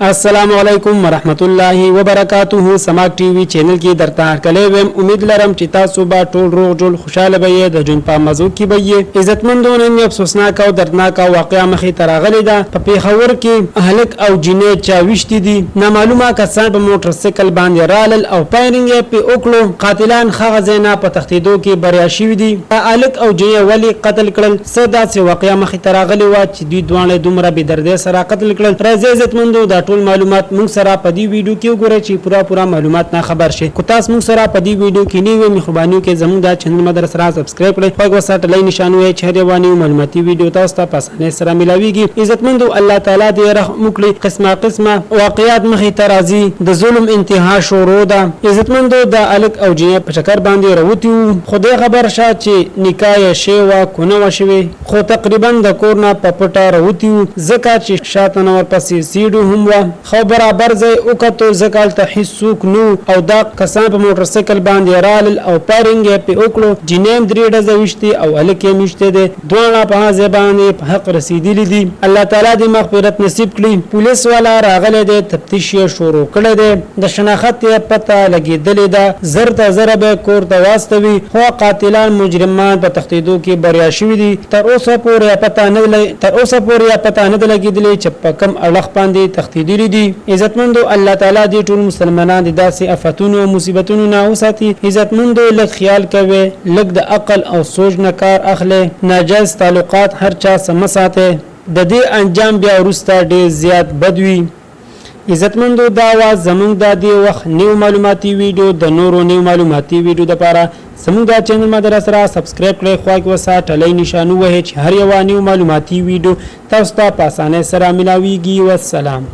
السلام علیکم ورحمت الله وبرکاته سماک ټي وي چینل کې درته کله ویم امید لرم چې تاسو به ټول روغ جوړ خوشاله به د جون په موضوع کې به عزتمندون نه افسوسناک او دردناک واقعا مخې تراغلي ده په پیښور کې اهلک او جنې چاويشت دي نامعلومه کسان په موټر سایکل باندې رالل او پاینګ په اوکلو قاتلان خغه زینا په تختیدو کې بریا شوی دي اهلک او جنې ولی قتل کړل صدا سي واقعا مخې تراغلي و چې دوی دوه دومره به درد سره قتل کړل راځي عزتمندو دا ټول معلومات موږ سره په دې ویډیو کې وګورئ چې پورا معلومات نه خبر شي کو تاسو موږ سره په دې ویډیو کې نیو مهرباني کې زموږ دا چینل مدرسه سره سبسکرایب کړئ او وسات لای نشان وي چې هروانی معلوماتي ویډیو تاسو ته په اسانه سره ملاويږي عزتمندو الله تعالی دې رحم وکړي قسمه واقعیات مخې ترازی د ظلم انتها شروع ده عزتمندو د الک او جنې په چکر باندې وروتي خدای خبر شه چې نکاح شی وا کونه وشوي خو تقریبا د کورنا په پټه وروتي زکات چې شاته نور پسې سیډو هم خو برابر ځای او کتو زکال ته حسوک نو او دا کسان په موټر سایکل باندې رال او پارینګ په اوکلو جنیم درې ډزه وشتي او الکه مشته دي دوه په ځبانه په حق رسیدلی دي الله تعالی دې مغفرت نصیب کړي پولیس والا راغله دې تفتیش شروع کړه دې د شناخت پته لګیدلې ده زر ته زر به کور ته واستوي خو قاتلان مجرمان په تختیدو کې بریا شوی دي تر اوسه پورې پته نه لګیدلې چې په کم اړخ باندې تختیدلی دي عزتمندو الله تعالی دې ټول مسلمانان د داسې آفتونو او مصیبتونو نه وساتي عزتمندو لږ خیال کوي لږ د عقل او سوچ نه کار اخلي ناجایز تعلقات هر چا سم ساته د دې انجام بیا ورسته ډېر زیات بدوي عزتمندو دا واز زمونږ د دې وخت نیو معلوماتي ویډیو د نورو نیو معلوماتي ویډیو لپاره زمونږ د چینل مدرسه سره سبسکرایب کړئ خو کې وسات لای نشان وه چې هر یو نیو معلوماتي ویډیو تاسو ته په اسانه سره ملاويږي والسلام